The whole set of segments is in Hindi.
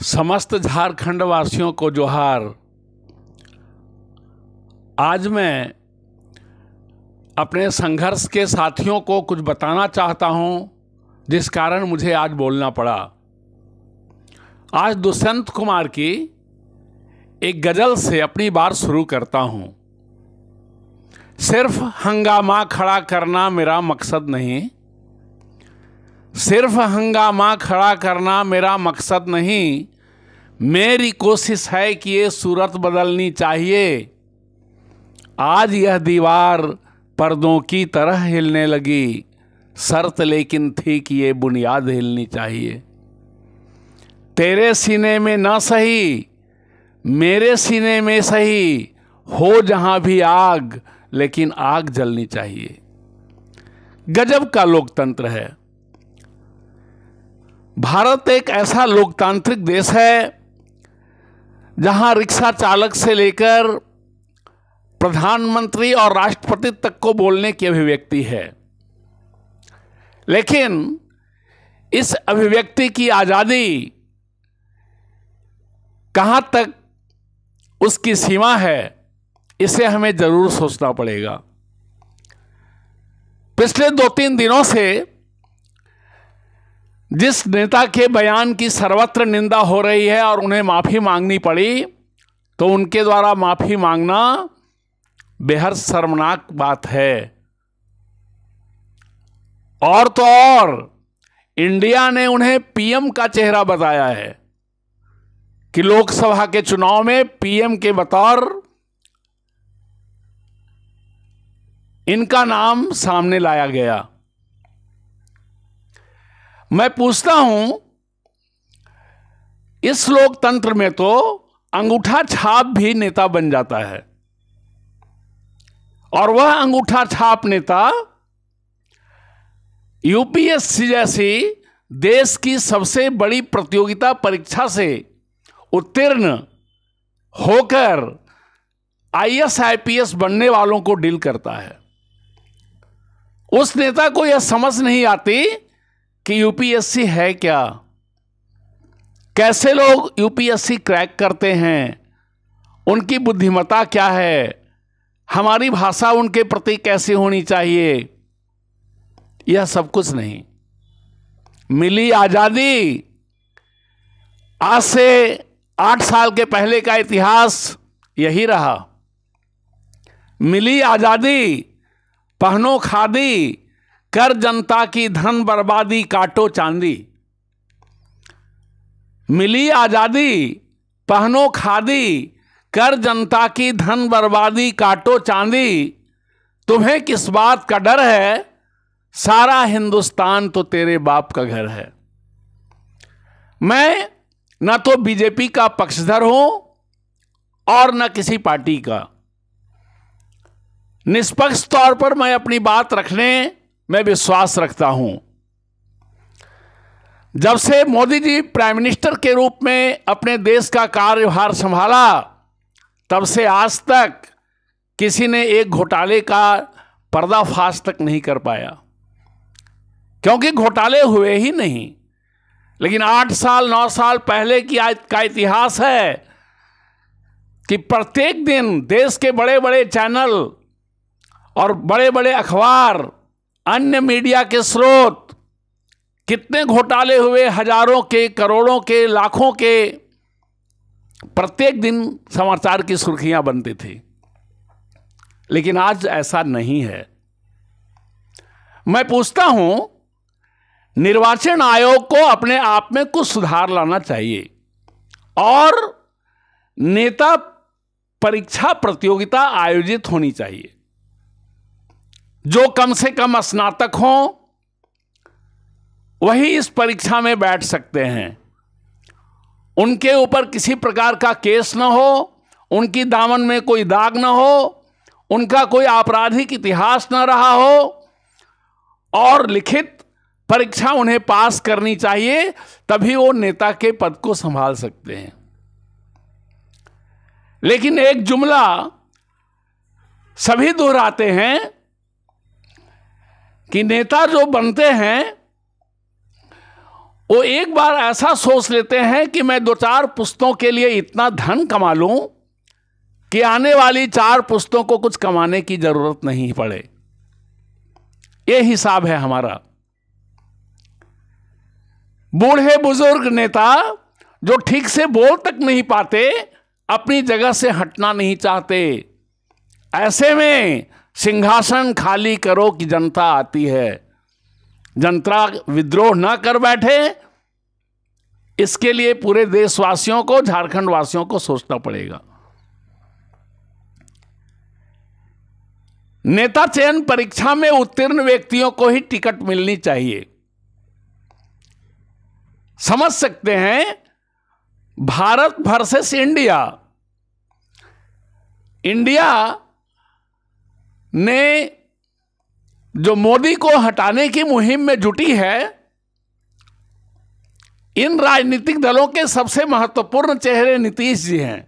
समस्त झारखंड वासियों को जोहार। आज मैं अपने संघर्ष के साथियों को कुछ बताना चाहता हूं, जिस कारण मुझे आज बोलना पड़ा। आज दुष्यंत कुमार की एक गजल से अपनी बात शुरू करता हूं। सिर्फ हंगामा खड़ा करना मेरा मकसद नहीं, सिर्फ हंगामा खड़ा करना मेरा मकसद नहीं, मेरी कोशिश है कि ये सूरत बदलनी चाहिए। आज यह दीवार पर्दों की तरह हिलने लगी, शर्त लेकिन थी कि ये बुनियाद हिलनी चाहिए। तेरे सीने में ना सही, मेरे सीने में सही, हो जहां भी आग, लेकिन आग जलनी चाहिए। गजब का लोकतंत्र है। भारत एक ऐसा लोकतांत्रिक देश है जहां रिक्शा चालक से लेकर प्रधानमंत्री और राष्ट्रपति तक को बोलने की अभिव्यक्ति है। लेकिन इस अभिव्यक्ति की आजादी कहां तक उसकी सीमा है, इसे हमें जरूर सोचना पड़ेगा। पिछले 2-3 दिनों से जिस नेता के बयान की सर्वत्र निंदा हो रही है और उन्हें माफी मांगनी पड़ी, तो उनके द्वारा माफी मांगना बेहद शर्मनाक बात है। और तो और इंडिया ने उन्हें पीएम का चेहरा बताया है कि लोकसभा के चुनाव में पीएम के बतौर इनका नाम सामने लाया गया। मैं पूछता हूं, इस लोकतंत्र में तो अंगूठा छाप भी नेता बन जाता है, और वह अंगूठा छाप नेता यूपीएससी जैसी देश की सबसे बड़ी प्रतियोगिता परीक्षा से उत्तीर्ण होकर आईएएस आईपीएस बनने वालों को डील करता है। उस नेता को यह समझ नहीं आती कि यूपीएससी है क्या, कैसे लोग यूपीएससी क्रैक करते हैं, उनकी बुद्धिमत्ता क्या है, हमारी भाषा उनके प्रति कैसी होनी चाहिए, यह सब कुछ नहीं। मिली आजादी, आज से 8 साल के पहले का इतिहास यही रहा। मिली आजादी, पहनो खादी, कर जनता की धन बर्बादी, काटो चांदी। मिली आजादी, पहनो खादी, कर जनता की धन बर्बादी, काटो चांदी। तुम्हें किस बात का डर है, सारा हिंदुस्तान तो तेरे बाप का घर है। मैं न तो बीजेपी का पक्षधर हूं और न किसी पार्टी का। निष्पक्ष तौर पर मैं अपनी बात रखने में विश्वास रखता हूं। जब से मोदी जी प्राइम मिनिस्टर के रूप में अपने देश का कार्यभार संभाला, तब से आज तक किसी ने एक घोटाले का पर्दाफाश तक नहीं कर पाया, क्योंकि घोटाले हुए ही नहीं। लेकिन 8 साल 9 साल पहले का इतिहास है कि प्रत्येक दिन देश के बड़े बड़े चैनल और बड़े बड़े अखबार, अन्य मीडिया के स्रोत, कितने घोटाले हुए, हजारों के, करोड़ों के, लाखों के, प्रत्येक दिन समाचार की सुर्खियां बनती थी। लेकिन आज ऐसा नहीं है। मैं पूछता हूं, निर्वाचन आयोग को अपने आप में कुछ सुधार लाना चाहिए और नेता परीक्षा प्रतियोगिता आयोजित होनी चाहिए। जो कम से कम स्नातक हों, वही इस परीक्षा में बैठ सकते हैं। उनके ऊपर किसी प्रकार का केस न हो, उनकी दामन में कोई दाग न हो, उनका कोई आपराधिक इतिहास न रहा हो, और लिखित परीक्षा उन्हें पास करनी चाहिए, तभी वो नेता के पद को संभाल सकते हैं। लेकिन एक जुमला सभी दोहराते हैं कि नेता जो बनते हैं वो एक बार ऐसा सोच लेते हैं कि मैं 2-4 पुश्तों के लिए इतना धन कमा लूं कि आने वाली 4 पुश्तों को कुछ कमाने की जरूरत नहीं पड़े। ये हिसाब है हमारा। बूढ़े बुजुर्ग नेता जो ठीक से बोल तक नहीं पाते, अपनी जगह से हटना नहीं चाहते, ऐसे में सिंहासन खाली करो कि जनता आती है। जनता विद्रोह ना कर बैठे, इसके लिए पूरे देशवासियों को, झारखंड वासियों को सोचना पड़ेगा। नेता चयन परीक्षा में उत्तीर्ण व्यक्तियों को ही टिकट मिलनी चाहिए। समझ सकते हैं, भारत वर्सेस इंडिया। इंडिया ने जो मोदी को हटाने की मुहिम में जुटी है, इन राजनीतिक दलों के सबसे महत्वपूर्ण चेहरे नीतीश जी हैं,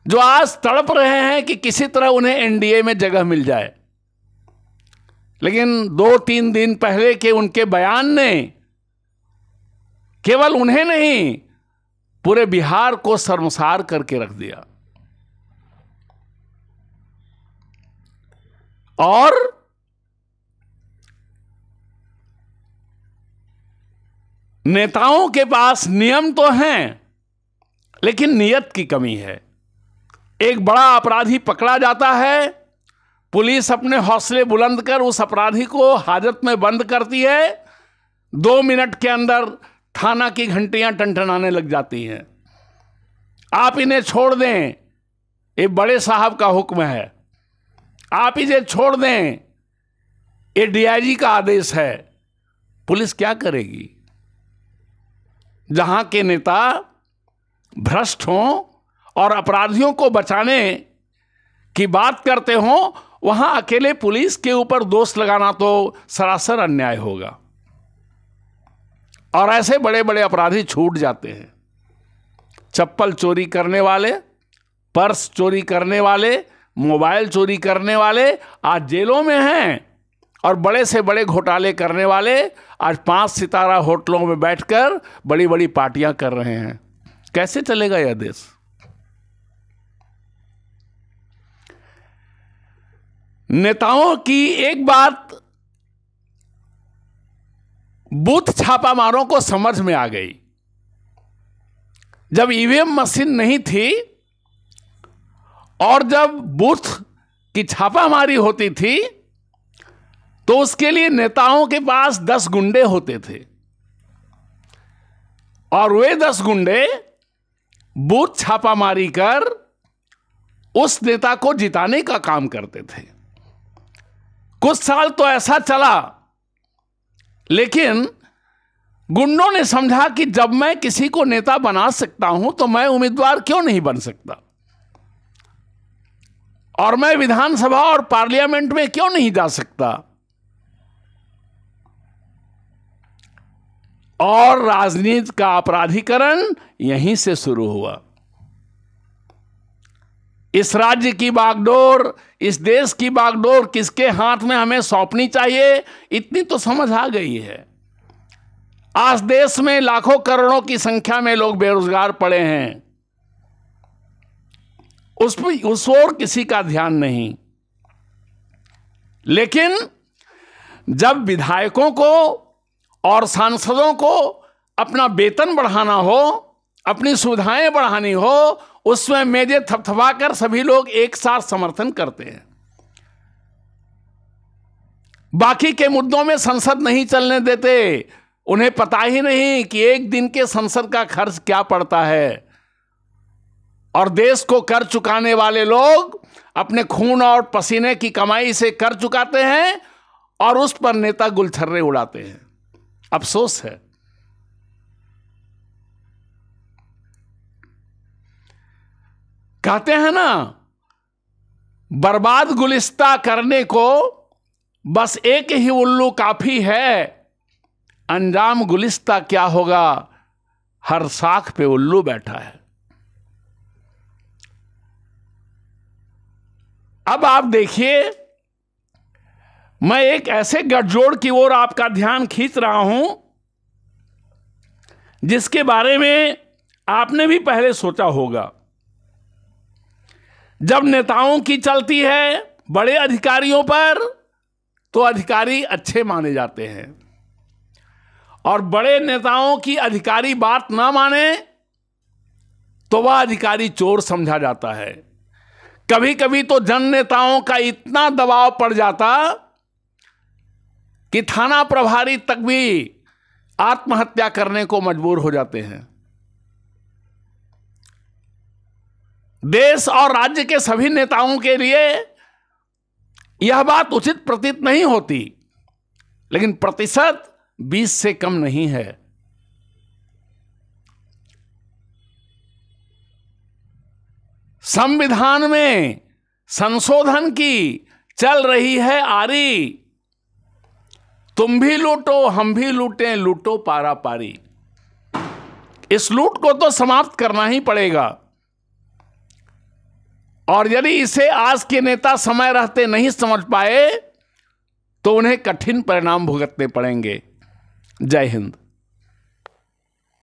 जो आज तड़प रहे हैं कि किसी तरह उन्हें एनडीए में जगह मिल जाए। लेकिन 2-3 दिन पहले के उनके बयान ने केवल उन्हें नहीं, पूरे बिहार को शर्मसार करके रख दिया। और नेताओं के पास नियम तो हैं, लेकिन नियत की कमी है। एक बड़ा अपराधी पकड़ा जाता है, पुलिस अपने हौसले बुलंद कर उस अपराधी को हाजत में बंद करती है, 2 मिनट के अंदर थाना की घंटियां टनटनाने लग जाती हैं। आप इन्हें छोड़ दें, ये बड़े साहब का हुक्म है, आप इसे छोड़ दें, ये डीआईजी का आदेश है। पुलिस क्या करेगी? जहां के नेता भ्रष्ट हों और अपराधियों को बचाने की बात करते हों, वहां अकेले पुलिस के ऊपर दोष लगाना तो सरासर अन्याय होगा। और ऐसे बड़े बड़े अपराधी छूट जाते हैं। चप्पल चोरी करने वाले, पर्स चोरी करने वाले, मोबाइल चोरी करने वाले आज जेलों में हैं, और बड़े से बड़े घोटाले करने वाले आज 5 सितारा होटलों में बैठकर बड़ी बड़ी पार्टियां कर रहे हैं। कैसे चलेगा यह देश? नेताओं की एक बात बूथ छापामारों को समझ में आ गई। जब ईवीएम मशीन नहीं थी और जब बूथ की छापामारी होती थी, तो उसके लिए नेताओं के पास 10 गुंडे होते थे, और वे 10 गुंडे बूथ छापामारी कर उस नेता को जिताने का काम करते थे। कुछ साल तो ऐसा चला, लेकिन गुंडों ने समझा कि जब मैं किसी को नेता बना सकता हूं, तो मैं उम्मीदवार क्यों नहीं बन सकता, और मैं विधानसभा और पार्लियामेंट में क्यों नहीं जा सकता। और राजनीति का अपराधीकरण यहीं से शुरू हुआ। इस राज्य की बागडोर, इस देश की बागडोर किसके हाथ में हमें सौंपनी चाहिए, इतनी तो समझ आ गई है। आज देश में लाखों करोड़ों की संख्या में लोग बेरोजगार पड़े हैं, उस ओर किसी का ध्यान नहीं। लेकिन जब विधायकों को और सांसदों को अपना वेतन बढ़ाना हो, अपनी सुविधाएं बढ़ानी हो, उसमें मेजे थपथपाकर सभी लोग एक साथ समर्थन करते हैं। बाकी के मुद्दों में संसद नहीं चलने देते। उन्हें पता ही नहीं कि एक दिन के संसद का खर्च क्या पड़ता है, और देश को कर चुकाने वाले लोग अपने खून और पसीने की कमाई से कर चुकाते हैं, और उस पर नेता गुलछर्रे उड़ाते हैं। अफसोस है। कहते हैं ना, बर्बाद गुलिस्ता करने को बस एक ही उल्लू काफी है, अंजाम गुलिस्ता क्या होगा, हर साख पे उल्लू बैठा है। अब आप देखिए, मैं एक ऐसे गठजोड़ की ओर आपका ध्यान खींच रहा हूं जिसके बारे में आपने भी पहले सोचा होगा। जब नेताओं की चलती है बड़े अधिकारियों पर तो अधिकारी अच्छे माने जाते हैं, और बड़े नेताओं की अधिकारी बात ना माने तो वह अधिकारी चोर समझा जाता है। कभी कभी तो जन नेताओं का इतना दबाव पड़ जाता कि थाना प्रभारी तक भी आत्महत्या करने को मजबूर हो जाते हैं। देश और राज्य के सभी नेताओं के लिए यह बात उचित प्रतीत नहीं होती, लेकिन प्रतिशत 20 से कम नहीं है। संविधान में संशोधन की चल रही है आरी, तुम भी लूटो हम भी लूटें, लूटो पारा पारी। इस लूट को तो समाप्त करना ही पड़ेगा, और यदि इसे आज के नेता समय रहते नहीं समझ पाए तो उन्हें कठिन परिणाम भुगतने पड़ेंगे। जय हिंद।